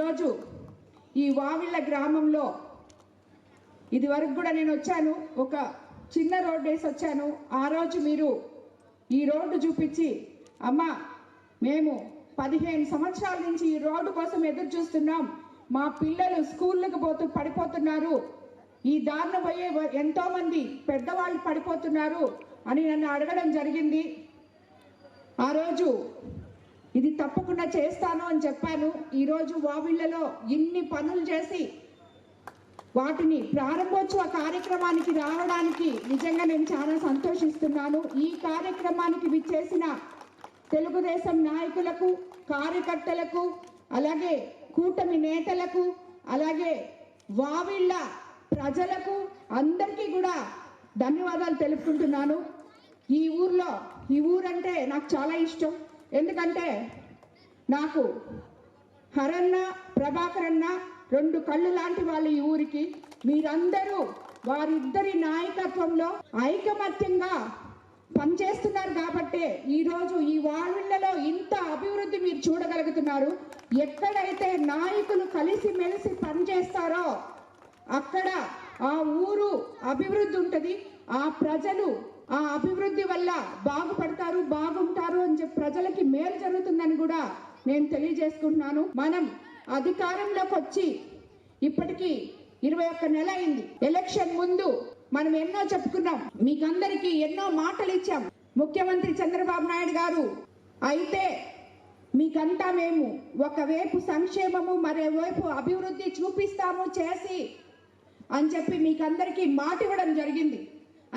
ఈరోజు ఈ వావిళ్ళ గ్రామంలో ఇదివరకు కూడా నేను వచ్చాను, ఒక చిన్న రోడ్డు వేసి వచ్చాను. ఆ రోజు మీరు ఈ రోడ్డు చూపించి అమ్మ మేము 15 సంవత్సరాల నుంచి ఈ రోడ్డు కోసం ఎదురు చూస్తున్నాం, మా పిల్లలు స్కూళ్ళకు పోతూ పడిపోతున్నారు, ఈ దారిన పోయే ఎంతోమంది పెద్దవాళ్ళు పడిపోతున్నారు అని నన్ను అడగడం జరిగింది. ఆ రోజు ఇది తప్పకుండా చేస్తాను అని చెప్పాను. ఈరోజు వావిళ్ళలో ఇన్ని పనులు చేసి వాటిని ప్రారంభోత్సవ కార్యక్రమానికి రావడానికి నిజంగా నేను చాలా సంతోషిస్తున్నాను. ఈ కార్యక్రమానికి విచ్చేసిన తెలుగుదేశం నాయకులకు, కార్యకర్తలకు, అలాగే కూటమి నేతలకు, అలాగే వావిళ్ళ ప్రజలకు అందరికీ కూడా ధన్యవాదాలు తెలుపుకుంటున్నాను. ఈ ఊరంటే నాకు చాలా ఇష్టం. ఎందుకంటే నాకు హరన్న, ప్రభాకర్ అన్న 2 కళ్ళు లాంటి వాళ్ళు ఈ ఊరికి. మీరందరూ వారిద్దరి నాయకత్వంలో ఐకమత్యంగా పనిచేస్తున్నారు కాబట్టే ఈరోజు ఈ వావిళ్ళలో ఇంత అభివృద్ధి మీరు చూడగలుగుతున్నారు. ఎక్కడైతే నాయకులు కలిసిమెలిసి పనిచేస్తారో అక్కడ ఆ ఊరు అభివృద్ధి ఉంటుంది. ఆ ప్రజలు ఆ అభివృద్ధి వల్ల బాగుపడతారు, బాగుంటారు అని చెప్పి ప్రజలకి మేలు జరుగుతుందని కూడా నేను తెలియజేసుకుంటున్నాను. మనం అధికారంలోకి వచ్చి ఇప్పటికీ 21 నెల అయింది. ఎలక్షన్ ముందు మనం ఎన్నో చెప్పుకున్నాం, మీకందరికీ ఎన్నో మాటలు ఇచ్చాం. ముఖ్యమంత్రి చంద్రబాబు నాయుడు గారు అయితే మీకంతా మేము ఒకవైపు సంక్షేమము, మరోవైపు అభివృద్ధి చూపిస్తాము చేసి అని చెప్పి మీకందరికీ మాట ఇవ్వడం జరిగింది.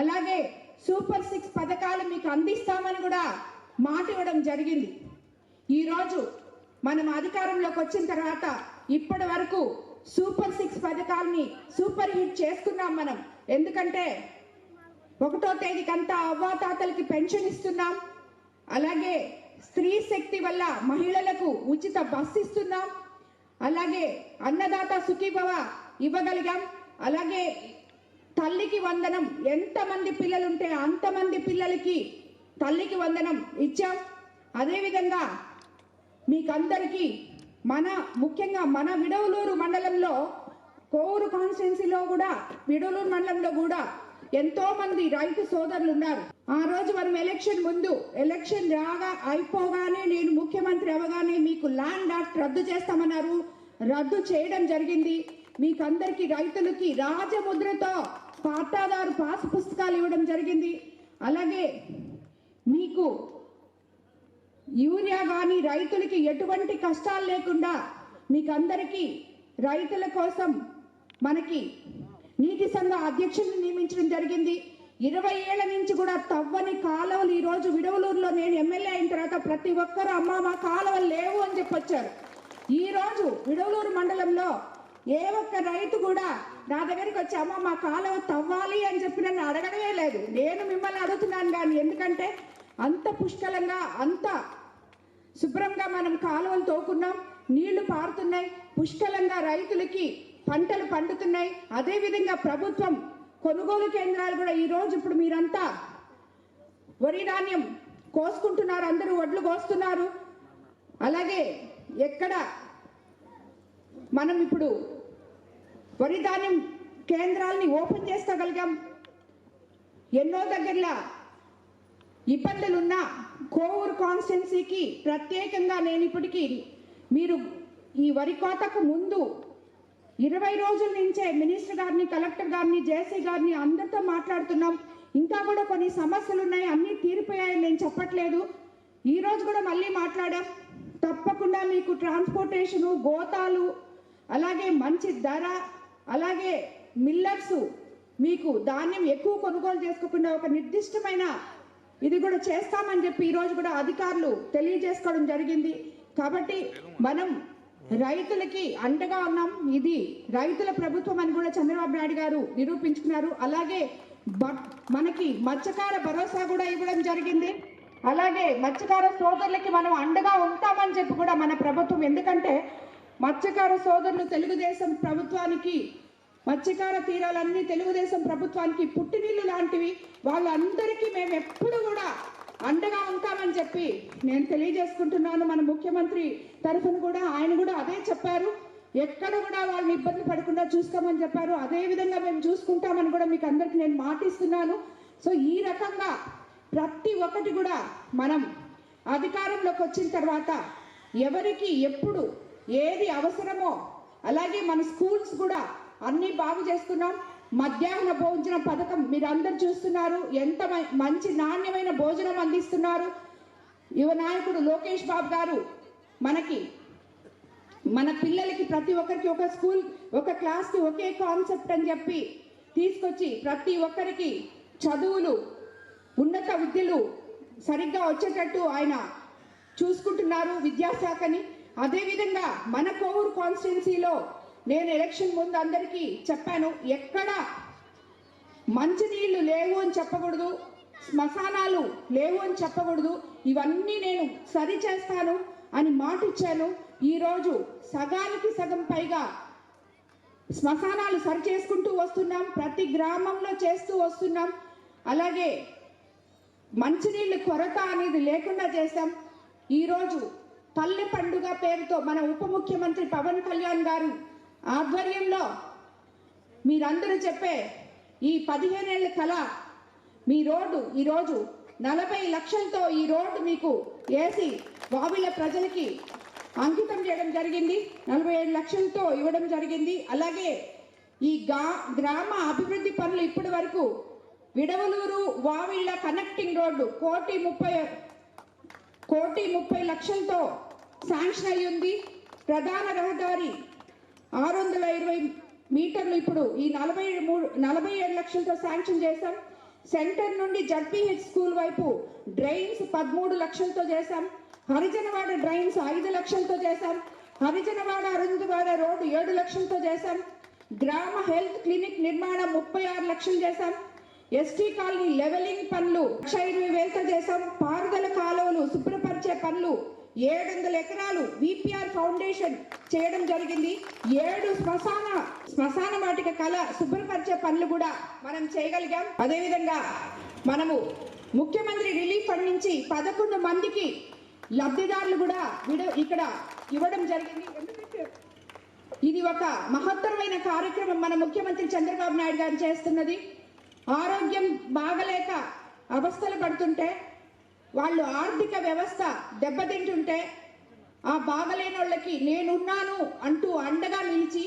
అలాగే సూపర్ 6 పథకాలు మీకు అందిస్తామని కూడా మాట ఇవ్వడం జరిగింది. ఈరోజు మనం అధికారంలోకి వచ్చిన తర్వాత ఇప్పటి వరకు సూపర్ 6 పథకాలని సూపర్ హిట్ చేసుకున్నాం మనం. ఎందుకంటే 1వ తేదీకంతా అవ్వాతాతలకి పెన్షన్ ఇస్తున్నాం. అలాగే స్త్రీ శక్తి వల్ల మహిళలకు ఉచిత బస్సు ఇస్తున్నాం. అలాగే అన్నదాత సుఖీభవ ఇవ్వగలిగాం. అలాగే తల్లికి వందనం, ఎంతమంది పిల్లలుంటే అంతమంది పిల్లలకి తల్లికి వందనం ఇచ్చాం. అదేవిధంగా మీకందరికీ ముఖ్యంగా మన విడవలూరు మండలంలో, కోవూరు కాన్స్టిట్యున్సీలో కూడా, విడవలూరు మండలంలో కూడా ఎంతో మంది రైతు సోదరులు ఉన్నారు. ఆ రోజు మనం ఎలక్షన్ ముందు, ఎలక్షన్ అయిపోగానే నేను ముఖ్యమంత్రి అవగానే మీకు ల్యాండ్ యాక్ట్ రద్దు చేస్తామన్నారు. రద్దు చేయడం జరిగింది. మీకందరికీ రైతులకి రాజముద్రతో పట్టాదారు పాస్ పుస్తకాలు ఇవ్వడం జరిగింది. అలాగే మీకు యూరియా కానీ రైతులకి ఎటువంటి కష్టాలు లేకుండా మీకందరికీ రైతుల కోసం మనకి నీటి సంఘ అధ్యక్షుడిని నియమించడం జరిగింది. 20 ఏళ్ల నుంచి కూడా తవ్వని కాలువలు ఈరోజు విడవలూరులో నేను ఎమ్మెల్యే అయిన తర్వాత ప్రతి ఒక్కరూ అమ్మ మా కాలువలు లేవు అని చెప్పొచ్చారు. ఈరోజు విడవలూరు మండలంలో ఏ ఒక్క రైతు కూడా నా దగ్గరికి వచ్చి అమ్మ మా కాలువ తవ్వాలి అని చెప్పి నన్ను అడగడమే లేదు. నేను మిమ్మల్ని అడుగుతున్నాను కానీ, ఎందుకంటే అంత పుష్కలంగా, అంత శుభ్రంగా మనం కాలువలు తోకున్నాం, నీళ్లు పారుతున్నాయి, పుష్కలంగా రైతులకి పంటలు పండుతున్నాయి. అదేవిధంగా ప్రభుత్వం కొనుగోలు కేంద్రాలు కూడా ఈరోజు ఇప్పుడు మీరంతా వరి ధాన్యం కోసుకుంటున్నారు, అందరూ వడ్లు కోస్తున్నారు. అలాగే ఎక్కడ మనం ఇప్పుడు వరి ధాన్యం కేంద్రాలని ఓపెన్ చేసుకోగలిగాం. ఎన్నో దగ్గరలో ఇబ్బందులున్నా కోవూరు కాన్స్టిట్యున్సీకి ప్రత్యేకంగా నేను ఇప్పటికీ మీరు ఈ వరి కోతకు ముందు 20 రోజుల నుంచే మినిస్టర్ గారిని, కలెక్టర్ గారిని, జేసీ గారిని అందరితో మాట్లాడుతున్నాం. ఇంకా కూడా కొన్ని సమస్యలు ఉన్నాయి, అన్నీ తీరిపోయాయని నేను చెప్పట్లేదు. ఈరోజు కూడా మళ్ళీ మాట్లాడాం. తప్పకుండా మీకు ట్రాన్స్పోర్టేషను, గోతాలు, అలాగే మంచి ధర, అలాగే మిల్లర్స్ మీకు ధాన్యం ఎక్కువ కొనుగోలు చేసుకోకుండా ఒక నిర్దిష్టమైన ఇది కూడా చేస్తామని చెప్పి ఈరోజు కూడా అధికారులు తెలియజేసుకోవడం జరిగింది. కాబట్టి మనం రైతులకి అండగా ఉన్నాం. ఇది రైతుల ప్రభుత్వం అని కూడా చంద్రబాబు నాయుడు గారు నిరూపించుకున్నారు. అలాగే మనకి మత్స్యకార భరోసా కూడా ఇవ్వడం జరిగింది. అలాగే మత్స్యకార సోదరులకి మనం అండగా ఉంటామని చెప్పి కూడా మన ప్రభుత్వం, ఎందుకంటే మత్స్యకార సోదరులు తెలుగుదేశం ప్రభుత్వానికి, మత్స్యకార తీరాలన్నీ తెలుగుదేశం ప్రభుత్వానికి పుట్టినిల్లు లాంటివి. వాళ్ళందరికీ మేము ఎప్పుడు కూడా అండగా ఉంటామని చెప్పి నేను తెలియజేసుకుంటున్నాను. మన ముఖ్యమంత్రి తరఫున కూడా ఆయన కూడా అదే చెప్పారు. ఎక్కడ కూడా వాళ్ళని ఇబ్బంది పడకుండా చూసుకోమని చెప్పారు. అదే విధంగా మేము చూసుకుంటామని కూడా మీకు అందరికి నేను మాటిస్తున్నాను. సో ఈ రకంగా ప్రతి ఒక్కటి కూడా మనం అధికారంలోకి వచ్చిన తర్వాత ఎవరికి ఎప్పుడు ఏది అవసరమో అలాగే మన స్కూల్స్ కూడా అన్నీ బాగు చేసుకున్నాం. మధ్యాహ్న భోజన పథకం మీరు అందరు చూస్తున్నారు, ఎంత మంచి నాణ్యమైన భోజనం అందిస్తున్నారు. యువ నాయకుడు లోకేష్ బాబు గారు మన పిల్లలకి ప్రతి ఒక్కరికి ఒక స్కూల్ ఒక క్లాస్కి ఒకే కాన్సెప్ట్ అని చెప్పి తీసుకొచ్చి ప్రతి ఒక్కరికి చదువులు ఉన్నత విద్యలు సరిగ్గా వచ్చేటట్టు ఆయన చూసుకుంటున్నారు విద్యాశాఖని. అదేవిధంగా మన కోవూరు కాన్స్టిట్యున్సీలో నేను ఎలక్షన్ ముందు అందరికీ చెప్పాను, ఎక్కడ మంచినీళ్ళు లేవు అని చెప్పకూడదు, శ్మశానాలు లేవు అని చెప్పకూడదు, ఇవన్నీ నేను సరి చేస్తాను అని మాట ఇచ్చాను. ఈరోజు సగానికి సగం పైగా శ్మశానాలు సరి చేసుకుంటూ వస్తున్నాం, ప్రతి గ్రామంలో చేస్తూ వస్తున్నాం. అలాగే మంచినీళ్ళు కొరత అనేది లేకుండా చేశాం. ఈరోజు పల్లె పండుగ పేరుతో మన ఉప ముఖ్యమంత్రి పవన్ కళ్యాణ్ గారు ఆధ్వర్యంలో మీరందరూ చెప్పే ఈ 15 ఏళ్ల కళ మీ రోడ్డు ఈరోజు 40 లక్షలతో ఈ రోడ్డు మీకు వేసి వావిల ప్రజలకి అంకితం చేయడం జరిగింది. 47 లక్షలతో ఇవ్వడం జరిగింది. అలాగే ఈ గ్రామ అభివృద్ధి పనులు ఇప్పటి వరకు విడవలూరు వావిళ్ళ కనెక్టింగ్ రోడ్డు 1,30 లక్షలతో శాంక్షన్ అయ్యింది. ప్రధాన రహదారి 620 మీటర్లు ఇప్పుడు ఈ 47 లక్షలతో శాంక్షన్ చేశాం. సెంటర్ నుండి జడ్పీహెచ్ స్కూల్ వైపు డ్రైన్స్ 13 లక్షలతో చేశాం. హరిజనవాడ డ్రైన్స్ 5 లక్షలతో చేశాం. హరిజనవాడ అరుంధవాడ రోడ్డు 7 లక్షలతో చేశాం. గ్రామ హెల్త్ క్లినిక్ నిర్మాణం 36 లక్షలు చేశాం. ఎస్టీ కాలనీ లెవెలింగ్ పనులు 1,20,000తో చేశాం. పారుదల కాలువలు శుభ్రపరిచే పనులు 700 ఎకరాలు విపిఆర్ ఫౌండేషన్ చేయడం జరిగింది. 7 శ్మశాన వాటిక కళ శుభ్రపరిచే పనులు కూడా మనం చేయగలిగాం. అదేవిధంగా మనము ముఖ్యమంత్రి రిలీఫ్ ఫండ్ నుంచి 11 మందికి లబ్ధిదారులు కూడా ఇక్కడ ఇవ్వడం జరిగింది. ఎందుకంటే ఇది ఒక మహత్తరమైన కార్యక్రమం మన ముఖ్యమంత్రి చంద్రబాబు నాయుడు గారు చేస్తున్నది. ఆరోగ్యం బాగలేక అవస్థలు పడుతుంటే, వాళ్ళు ఆర్థిక వ్యవస్థ దెబ్బతింటుంటే ఆ బాగలేని వాళ్ళకి నేనున్నాను అంటూ అండగా నిలిచి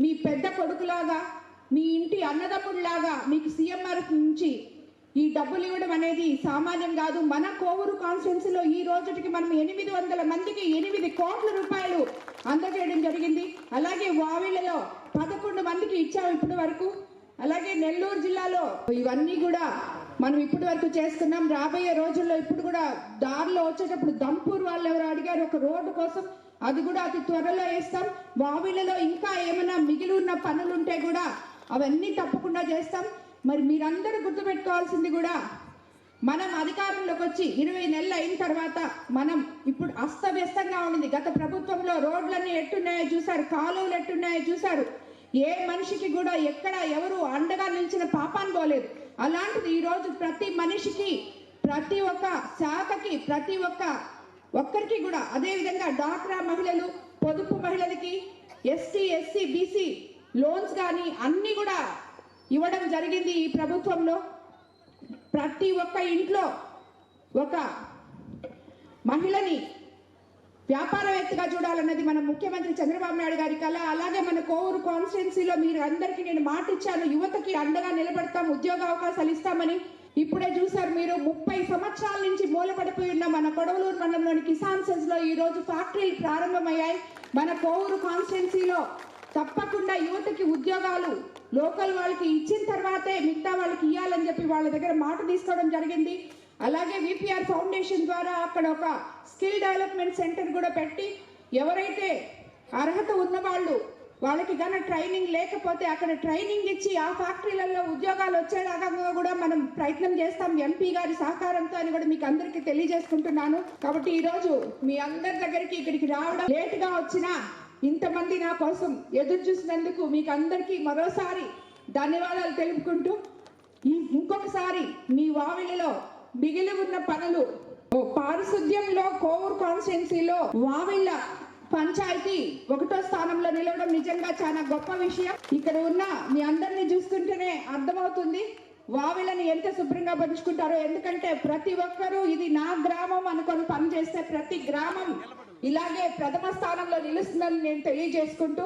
మీ పెద్ద కొడుకులాగా మీ ఇంటి అన్నదమ్ముడిలాగా మీకు సీఎంఆర్ నుంచి ఈ డబ్బులు ఇవ్వడం అనేది సామాన్యం కాదు. మన కోవూరు కాన్స్టిట్యున్సీలో ఈ రోజుకి మనం 800 మందికి 8 కోట్ల రూపాయలు అందజేయడం జరిగింది. అలాగే వావిలలో 11 మందికి ఇచ్చాము ఇప్పటి వరకు. అలాగే నెల్లూరు జిల్లాలో ఇవన్నీ కూడా మనం ఇప్పటి వరకు చేస్తున్నాం. రాబోయే రోజుల్లో ఇప్పుడు కూడా దారిలో వచ్చేటప్పుడు దంపూర్ వాళ్ళు ఎవరు అడిగారు ఒక రోడ్డు కోసం, అది కూడా అతి త్వరలో వేస్తాం. వావిలలో ఇంకా ఏమైనా మిగిలి ఉన్న పనులు ఉంటే కూడా అవన్నీ తప్పకుండా చేస్తాం. మరి మీరందరూ గుర్తుపెట్టుకోవాల్సింది కూడా, మనం అధికారంలోకి వచ్చి 20 నెలలు అయిన తర్వాత మనం ఇప్పుడు అస్తవ్యస్తంగా ఉండింది. గత ప్రభుత్వంలో రోడ్లన్నీ ఎట్టున్నాయో చూశారు, కాలువలు ఎట్టున్నాయో చూశారు. ఏ మనిషికి కూడా ఎక్కడ ఎవరు అండగా నిలిచిన పాపాన్ని పోలేదు. అలాంటిది ఈరోజు ప్రతి మనిషికి ప్రతి ఒక్క శాఖకి ప్రతి ఒక్కరికి కూడా, అదేవిధంగా డాక్రా మహిళలు పొదుపు మహిళలకి ఎస్టీ ఎస్సీ బీసీ లోన్స్ కానీ అన్నీ కూడా ఇవ్వడం జరిగింది. ఈ ప్రభుత్వంలో ప్రతి ఒక్క ఇంట్లో ఒక మహిళని వ్యాపారవేత్తగా చూడాలన్నది మన ముఖ్యమంత్రి చంద్రబాబు నాయుడు గారి కళ. అలాగే మన కోవూరు కాన్స్టిట్యున్సీలో మీరు అందరికీ నేను మాట ఇచ్చాను, యువతకి అండగా నిలబడతాం, ఉద్యోగ అవకాశాలు ఇస్తామని. ఇప్పుడే చూసారు మీరు, 30 సంవత్సరాల నుంచి మూలపడిపోయి ఉన్న మన కొడవలూరు మండలంలోని కిసాన్ సెన్స్ లో ఈ రోజు ఫ్యాక్టరీలు ప్రారంభమయ్యాయి. మన కోవూరు కాన్స్టిట్యున్సీలో తప్పకుండా యువతకి ఉద్యోగాలు లోకల్ వాళ్ళకి ఇచ్చిన తర్వాతే మిగతా వాళ్ళకి ఇవ్వాలని చెప్పి వాళ్ళ దగ్గర మాట తీసుకోవడం జరిగింది. అలాగే విపిఆర్ ఫౌండేషన్ ద్వారా అక్కడ ఒక స్కిల్ డెవలప్మెంట్ సెంటర్ కూడా పెట్టి, ఎవరైతే అర్హత ఉన్న వాళ్ళకి గన ట్రైనింగ్ లేకపోతే అక్కడ ట్రైనింగ్ ఇచ్చి ఆ ఫ్యాక్టరీలలో ఉద్యోగాలు వచ్చేలాగా కూడా మనం ప్రయత్నం చేస్తాం ఎంపీ గారి సహకారంతో అని కూడా మీకు అందరికీ తెలియజేసుకుంటున్నాను. కాబట్టి ఈరోజు మీ అందరి దగ్గరికి ఇక్కడికి రావడం లేటుగా వచ్చినా ఇంతమంది నా కోసం ఎదురు చూసినందుకు మీకు అందరికీ మరోసారి ధన్యవాదాలు తెలుపుకుంటూ, ఇంకొకసారి మీ వావిలిలో మిగిలి ఉన్న పనులు పారిశుద్ధ్యంలో కోవూరు కాన్స్టిట్యున్సీలో వావిళ్ళ పంచాయతీ 1వ స్థానంలో నిలవడం నిజంగా చాలా గొప్ప విషయం. ఇక్కడ ఉన్న మీ అందరినీ చూస్తుంటేనే అర్థమవుతుంది వావిలని ఎంత శుభ్రంగా పంచుకుంటారో. ఎందుకంటే ప్రతి ఒక్కరూ ఇది నా గ్రామం అనుకొని పనిచేస్తే ప్రతి గ్రామం ఇలాగే ప్రథమ స్థానంలో నిలుస్తుందని నేను తెలియజేసుకుంటూ